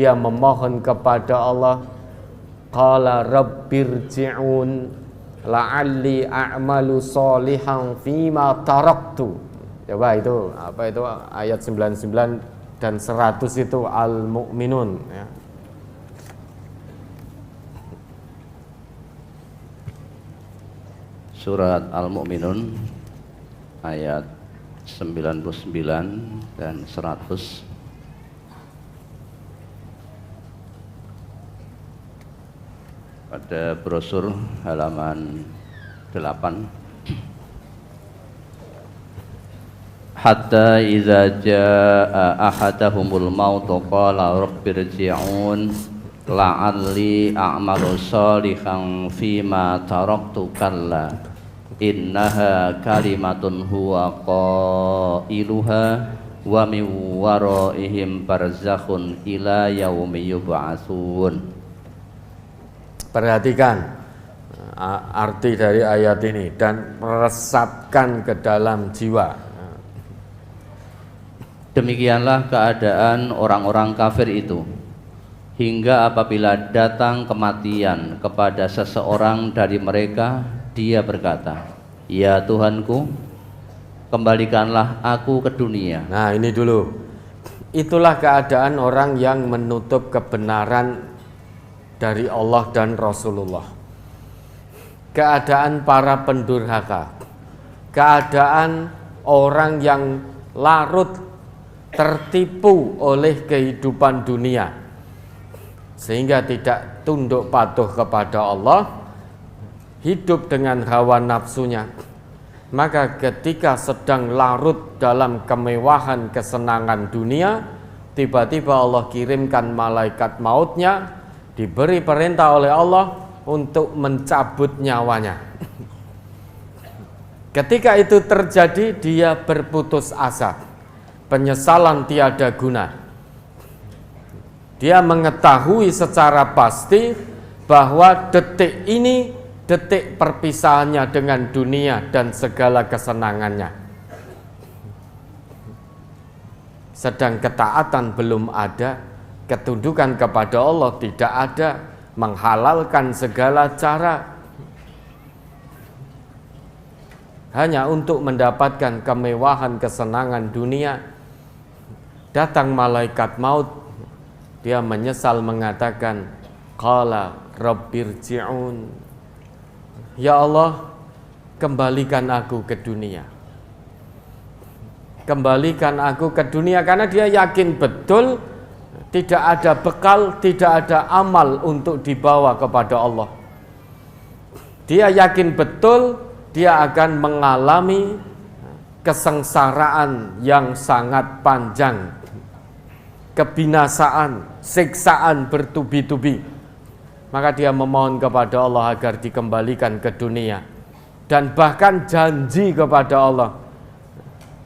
dia memohon kepada Allah, qala rabbirji'un la'alli a'malu sholihan fima taraktu. Coba itu apa itu ayat 99 dan 100 itu Al-Mu'minun ya. Surat Al-Mu'minun ayat 99 dan 100. Pada brosur halaman 8. Hatta idza jaa ahadahumul maut qala rabbirji'un la'alli a'malu sholihan fima taraktu kalla innaha kalimatun huwa qailuha wa min waraihim barzakhun ila yaumi yub'atsun. Perhatikan arti dari ayat ini dan meresapkan ke dalam jiwa. Demikianlah keadaan orang-orang kafir itu, hingga apabila datang kematian kepada seseorang dari mereka, dia berkata, "Ya Tuhanku, kembalikanlah aku ke dunia." Nah ini dulu, itulah keadaan orang yang menutup kebenaran dari Allah dan Rasulullah. Keadaan para pendurhaka, keadaan orang yang larut tertipu oleh kehidupan dunia sehingga tidak tunduk patuh kepada Allah, hidup dengan hawa nafsunya. Maka ketika sedang larut dalam kemewahan kesenangan dunia, tiba-tiba Allah kirimkan malaikat mautnya, diberi perintah oleh Allah untuk mencabut nyawanya. Ketika itu terjadi, dia berputus asa, penyesalan tiada guna. Dia mengetahui secara pasti bahwa detik ini detik perpisahannya dengan dunia dan segala kesenangannya. Sedang ketaatan belum ada, ketundukan kepada Allah tidak ada, menghalalkan segala cara hanya untuk mendapatkan kemewahan kesenangan dunia. Datang malaikat maut, dia menyesal mengatakan, qala rabbirji'un, ya Allah, kembalikan aku ke dunia. Kembalikan aku ke dunia, karena dia yakin betul tidak ada bekal, tidak ada amal untuk dibawa kepada Allah. Dia yakin betul dia akan mengalami kesengsaraan yang sangat panjang, kebinasaan, siksaan bertubi-tubi. Maka dia memohon kepada Allah agar dikembalikan ke dunia, dan bahkan janji kepada Allah.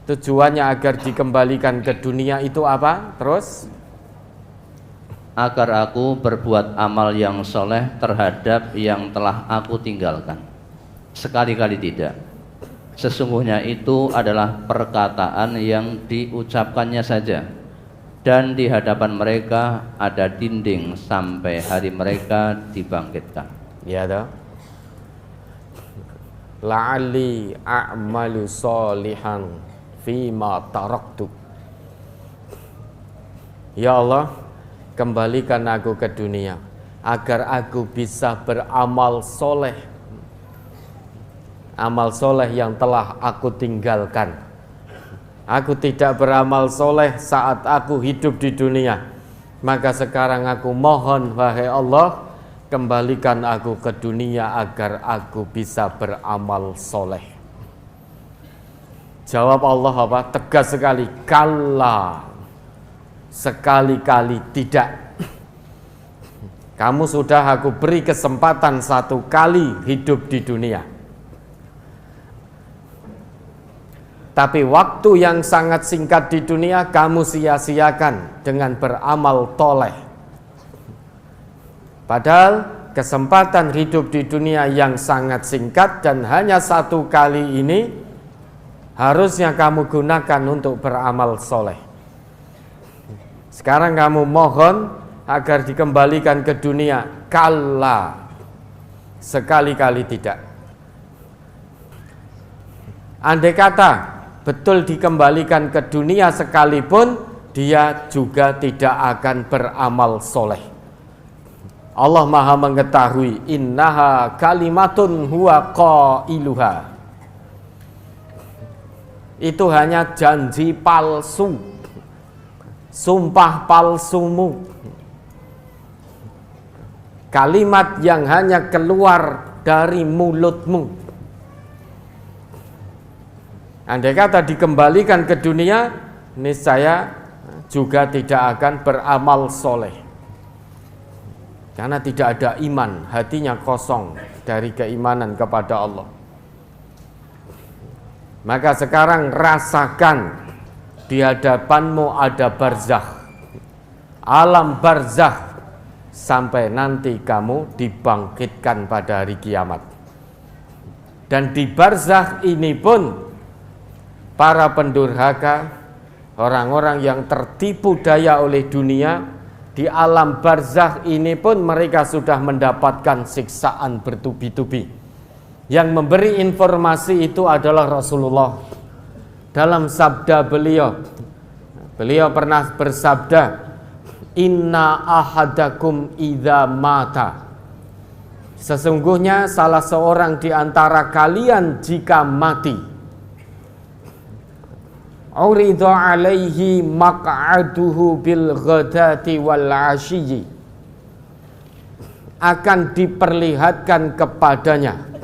Tujuannya agar dikembalikan ke dunia itu apa? Terus, agar aku berbuat amal yang soleh terhadap yang telah aku tinggalkan. Sekali-kali tidak. Sesungguhnya itu adalah perkataan yang diucapkannya saja, dan di hadapan mereka ada dinding sampai hari mereka dibangkitkan. Ya toh? La'alli a'malu sholihan fima taraktu. Ya Allah, kembalikan aku ke dunia agar aku bisa beramal soleh, amal soleh yang telah aku tinggalkan. Aku tidak beramal soleh saat aku hidup di dunia, maka sekarang aku mohon, wahai Allah, kembalikan aku ke dunia agar aku bisa beramal soleh. Jawab Allah apa? Tegas sekali, kalla, sekali-kali tidak. Kamu sudah aku beri kesempatan satu kali hidup di dunia, tapi waktu yang sangat singkat di dunia kamu sia-siakan dengan beramal toleh. Padahal kesempatan hidup di dunia yang sangat singkat dan hanya satu kali ini harusnya kamu gunakan untuk beramal soleh. Sekarang kamu mohon agar dikembalikan ke dunia? Kalla, sekali-kali tidak. Andai kata betul dikembalikan ke dunia sekalipun, dia juga tidak akan beramal soleh. Allah Maha mengetahui, innaha kalimatun huwa qailuha. Itu hanya janji palsu, sumpah palsumu, kalimat yang hanya keluar dari mulutmu. Andai kata dikembalikan ke dunia, niscaya juga tidak akan beramal soleh, karena tidak ada iman, hatinya kosong dari keimanan kepada Allah. Maka sekarang rasakan, di hadapanmu ada barzakh, alam barzakh, sampai nanti kamu dibangkitkan pada hari kiamat. Dan di barzakh ini pun para pendurhaka, orang-orang yang tertipu daya oleh dunia, di alam barzakh ini pun mereka sudah mendapatkan siksaan bertubi-tubi. Yang memberi informasi itu adalah Rasulullah. Dalam sabda beliau pernah bersabda, inna ahadakum idza mata, sesungguhnya salah seorang di antara kalian jika mati, uridha alaihi maq'aduhu bil ghadati wal 'ashyi, akan diperlihatkan kepadanya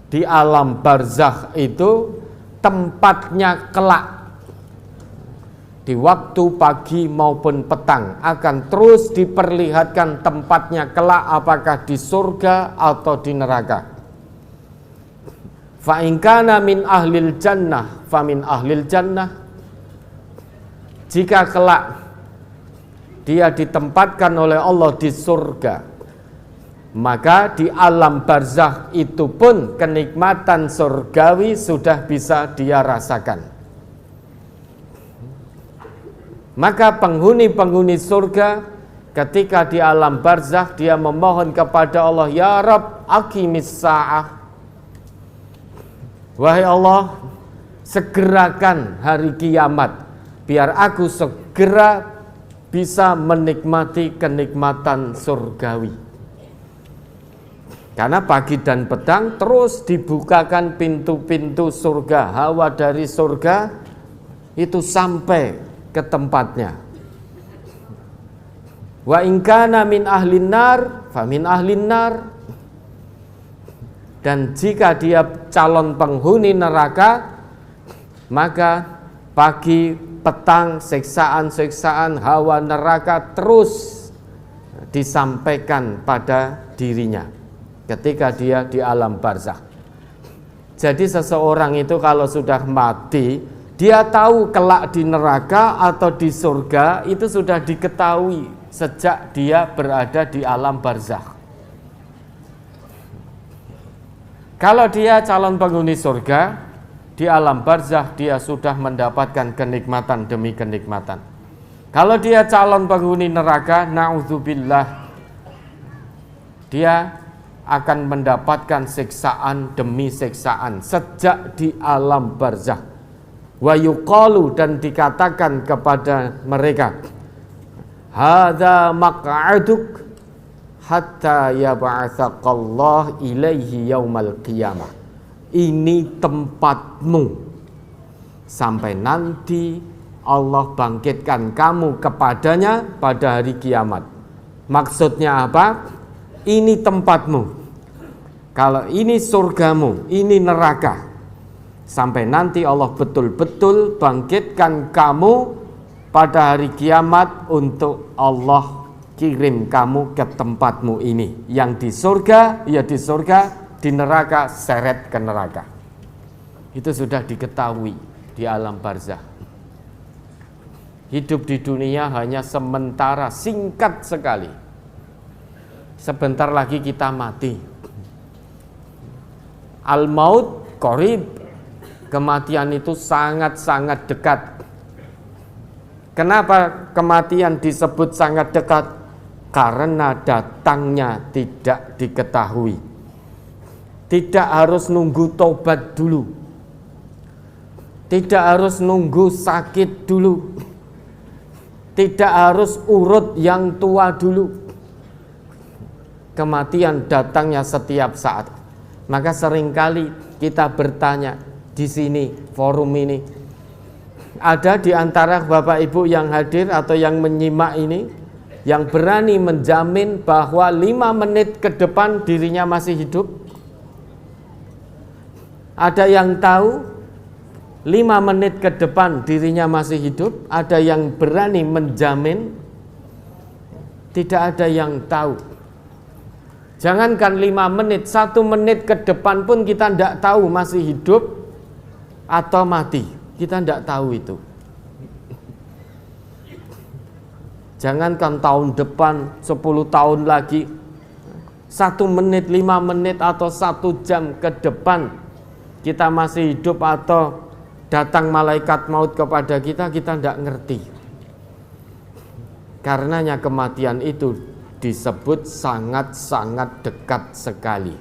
di alam barzakh itu tempatnya kelak, di waktu pagi maupun petang akan terus diperlihatkan tempatnya kelak, apakah di surga atau di neraka. Fa in kana min ahlil jannah fa min ahlil jannah, jika kelak dia ditempatkan oleh Allah di surga, maka di alam barzakh itu pun kenikmatan surgawi sudah bisa dia rasakan. Maka penghuni-penghuni surga ketika di alam barzakh dia memohon kepada Allah, ya Rabb aqimis sa'ah, wahai Allah, segerakan hari kiamat biar aku segera bisa menikmati kenikmatan surgawi. Karena pagi dan petang terus dibukakan pintu-pintu surga, hawa dari surga itu sampai ke tempatnya. Wa in kana min ahlin nar fa min ahlin nar, dan jika dia calon penghuni neraka, maka pagi petang siksaan-siksaan hawa neraka terus disampaikan pada dirinya ketika dia di alam barzakh. Jadi seseorang itu kalau sudah mati, dia tahu kelak di neraka atau di surga, itu sudah diketahui sejak dia berada di alam barzakh. Kalau dia calon penghuni surga, di alam barzakh dia sudah mendapatkan kenikmatan demi kenikmatan. Kalau dia calon penghuni neraka, na'udzubillah, dia akan mendapatkan siksaan demi siksaan sejak di alam barzakh. Wa yuqalu, dan dikatakan kepada mereka, hadza maq'aduk hatta yab'atsaqallah ilaihi yaumal qiyamah. Ini tempatmu sampai nanti Allah bangkitkan kamu kepadanya pada hari kiamat. Maksudnya apa? Ini tempatmu. Kalau ini surgamu, ini neraka. Sampai nanti Allah betul-betul bangkitkan kamu pada hari kiamat untuk Allah kirim kamu ke tempatmu ini. Yang di surga, ya di surga, di neraka, seret ke neraka. Itu sudah diketahui di alam barzakh. Hidup di dunia hanya sementara, singkat sekali. Sebentar lagi kita mati. Al-maut qarib, kematian itu sangat-sangat dekat. Kenapa kematian disebut sangat dekat? Karena datangnya tidak diketahui. Tidak harus nunggu tobat dulu, tidak harus nunggu sakit dulu, tidak harus urut yang tua dulu. Kematian datangnya setiap saat. Maka seringkali kita bertanya di sini, forum ini, ada di antara Bapak Ibu yang hadir atau yang menyimak ini yang berani menjamin bahwa 5 menit ke depan dirinya masih hidup? Ada yang tahu 5 menit ke depan dirinya masih hidup? Ada yang berani menjamin? Tidak ada yang tahu. Jangankan 5 menit, 1 menit ke depan pun kita tidak tahu masih hidup atau mati. Kita tidak tahu itu. Jangankan tahun depan, 10 tahun lagi, 1 menit, 5 menit atau 1 jam ke depan kita masih hidup atau datang malaikat maut kepada kita, kita tidak ngerti. Karenanya kematian itu disebut sangat-sangat dekat sekali.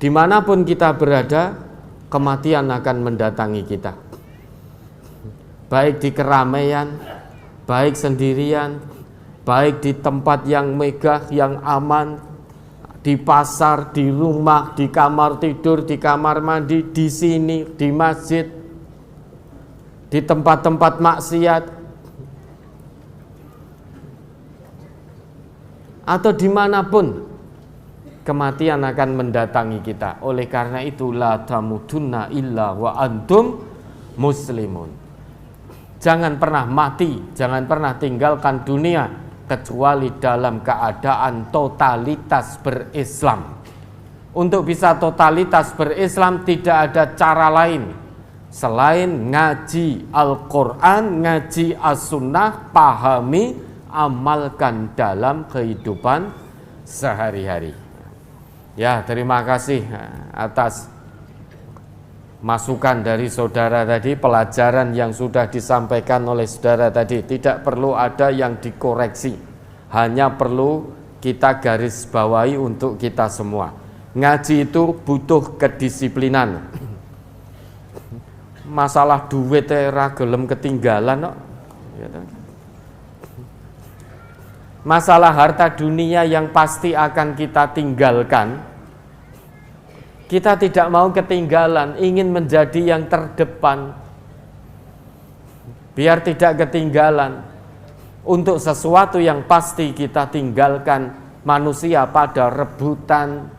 Dimanapun kita berada, kematian akan mendatangi kita. Baik di keramaian, baik sendirian, baik di tempat yang megah, yang aman, di pasar, di rumah, di kamar tidur, di kamar mandi, di sini, di masjid, di tempat-tempat maksiat, atau dimanapun kematian akan mendatangi kita. Oleh karena itu, la tamutunna illa wa antum muslimun. Jangan pernah mati, jangan pernah tinggalkan dunia kecuali dalam keadaan totalitas berislam. Untuk bisa totalitas berislam tidak ada cara lain selain ngaji Al-Quran, ngaji As-Sunnah, pahami, amalkan dalam kehidupan sehari-hari. Ya, terima kasih atas masukan dari saudara tadi, pelajaran yang sudah disampaikan oleh saudara tadi. Tidak perlu ada yang dikoreksi, hanya perlu kita garis bawahi untuk kita semua. Ngaji itu butuh kedisiplinan. Masalah duit ra gelem ketinggalan kok. Masalah harta dunia yang pasti akan kita tinggalkan. Kita tidak mau ketinggalan, ingin menjadi yang terdepan. Biar tidak ketinggalan. Untuk sesuatu yang pasti kita tinggalkan manusia pada rebutan.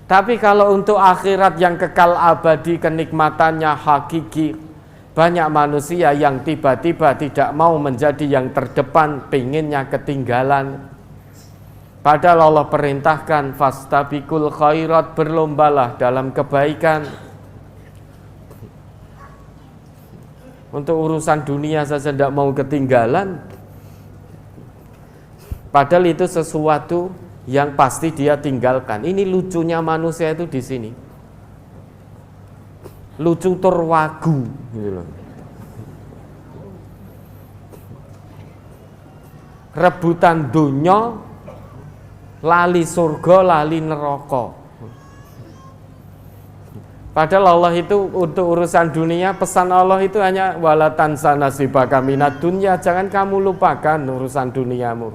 Tapi kalau untuk akhirat yang kekal abadi, kenikmatannya hakiki, banyak manusia yang tiba-tiba tidak mau menjadi yang terdepan, pengennya ketinggalan. Padahal Allah perintahkan fastabiqul khairat, berlombalah dalam kebaikan. Untuk urusan dunia saja tidak mau ketinggalan. Padahal itu sesuatu yang pasti dia tinggalkan. Ini lucunya manusia itu di sini. Lucu terwagu gitu loh. Rebutan dunya, lali surga, lali neraka. Padahal Allah itu untuk urusan dunia, pesan Allah itu hanya wala tansa nasibaka minad dunya, jangan kamu lupakan urusan duniamu.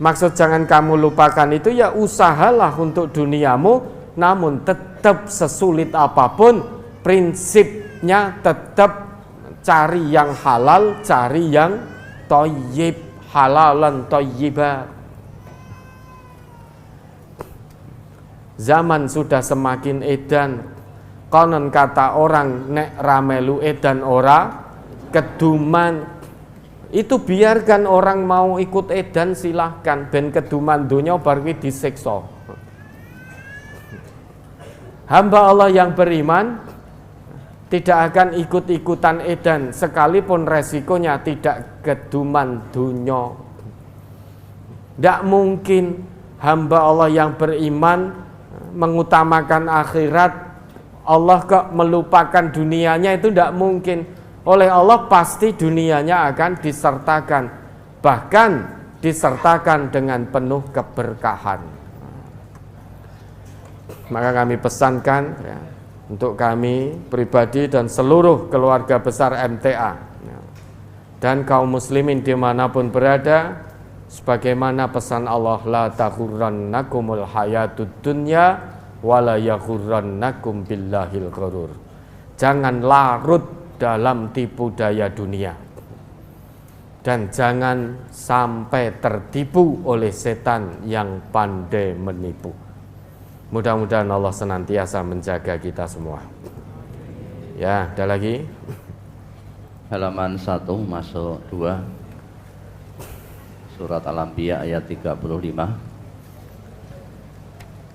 Maksud jangan kamu lupakan itu ya usahalah untuk duniamu, namun tetap sesulit apapun prinsipnya tetap cari yang halal, cari yang thayyib, halalan thayyiba. Zaman sudah semakin edan. Konon kata orang nek ramelu edan ora keduman. Itu biarkan orang mau ikut edan silahkan, ben keduman dunya bar kuwi disiksa. Hamba Allah yang beriman tidak akan ikut-ikutan edan sekalipun resikonya tidak keduman dunya. Tidak mungkin hamba Allah yang beriman mengutamakan akhirat Allah kok melupakan dunianya, itu tidak mungkin. Oleh Allah pasti dunianya akan disertakan, bahkan disertakan dengan penuh keberkahan. Maka kami pesankan ya, untuk kami pribadi dan seluruh keluarga besar MTA ya, dan kaum muslimin dimanapun berada, sebagaimana pesan Allah, la taghurrannakumul hayatud dunya wala yaghurrannakum billahil ghurur. Jangan larut dalam tipu daya dunia, dan jangan sampai tertipu oleh setan yang pandai menipu. Mudah-mudahan Allah senantiasa menjaga kita semua. Ya, ada lagi? Halaman 1 masuk 2. Surat Al-Anbiya ayat 35.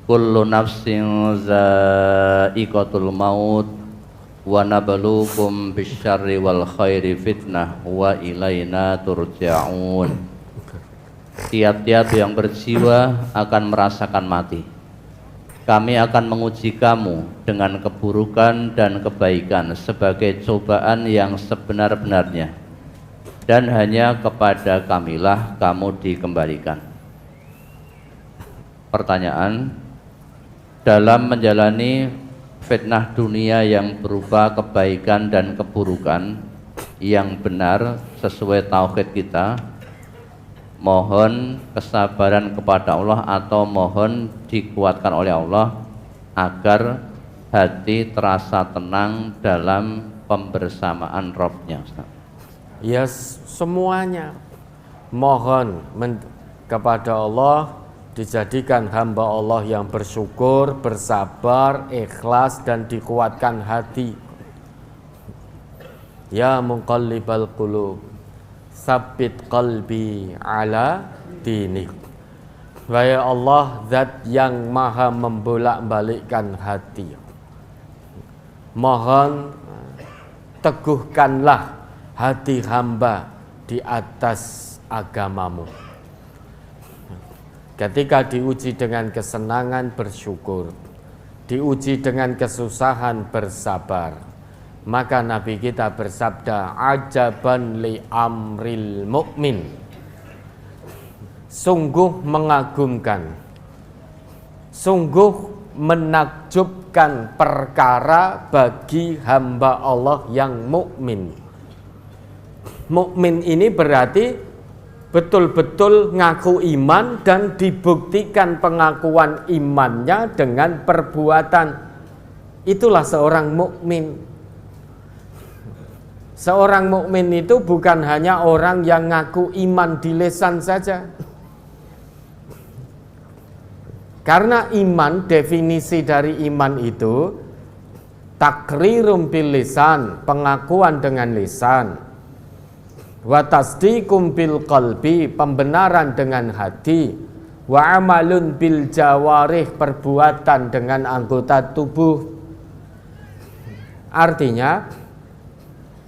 Kullu nafsin za'iqatul maut wa nabluukum bisyarri wal khairi fitnah wa ilaina turja'un. Tiap-tiap yang berjiwa akan merasakan mati. Kami akan menguji kamu dengan keburukan dan kebaikan sebagai cobaan yang sebenar-benarnya, dan hanya kepada kamilah kamu dikembalikan. Pertanyaan, dalam menjalani fitnah dunia yang berupa kebaikan dan keburukan yang benar sesuai tauhid kita, mohon kesabaran kepada Allah atau mohon dikuatkan oleh Allah agar hati terasa tenang dalam pembersamaan Rabb-nya. Ya, semuanya mohon kepada Allah dijadikan hamba Allah yang bersyukur, bersabar, ikhlas, dan dikuatkan hati. Ya muqallibal qulub, sabbit qalbi ala dinik. Wahai Allah, zat yang maha membolak-balikkan hati, mohon teguhkanlah hati hamba di atas agamamu. Ketika diuji dengan kesenangan bersyukur, diuji dengan kesusahan bersabar, maka Nabi kita bersabda, ajaban li amril mu'min, sungguh mengagumkan, sungguh menakjubkan perkara bagi hamba Allah yang mukmin. Mukmin ini berarti betul-betul ngaku iman dan dibuktikan pengakuan imannya dengan perbuatan. Itulah seorang mukmin. Seorang mukmin itu bukan hanya orang yang ngaku iman di lisan saja. Karena iman, definisi dari iman itu takrirum bil lisan, pengakuan dengan lisan, wa tasdiqum bil qalbi, pembenaran dengan hati, wa amalun bil jawarih, perbuatan dengan anggota tubuh. Artinya,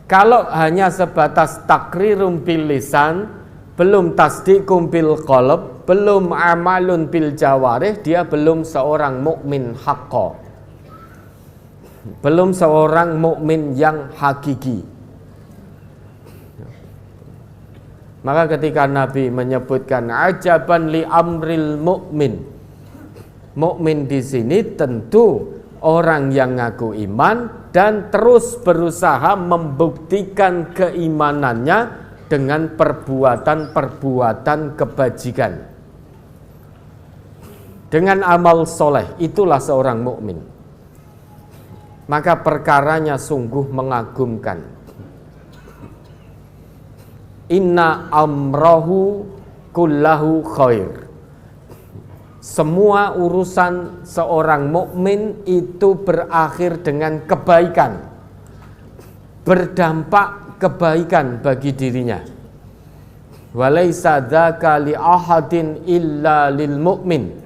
kalau hanya sebatas takrirum bil lisan, belum tasdiqum bil qalb, belum amalun bil jawarih, dia belum seorang mukmin haqqo, belum seorang mukmin yang hakiki. Maka ketika Nabi menyebutkan ajaban li amril mu'min, mukmin di sini tentu orang yang ngaku iman dan terus berusaha membuktikan keimanannya dengan perbuatan-perbuatan kebajikan, dengan amal soleh. Itulah seorang mukmin. Maka perkaranya sungguh mengagumkan. Inna amrahu kullahu khair. Semua urusan seorang mukmin itu berakhir dengan kebaikan, berdampak kebaikan bagi dirinya. Walaisa dzaka li ahadin illa lil mu'min.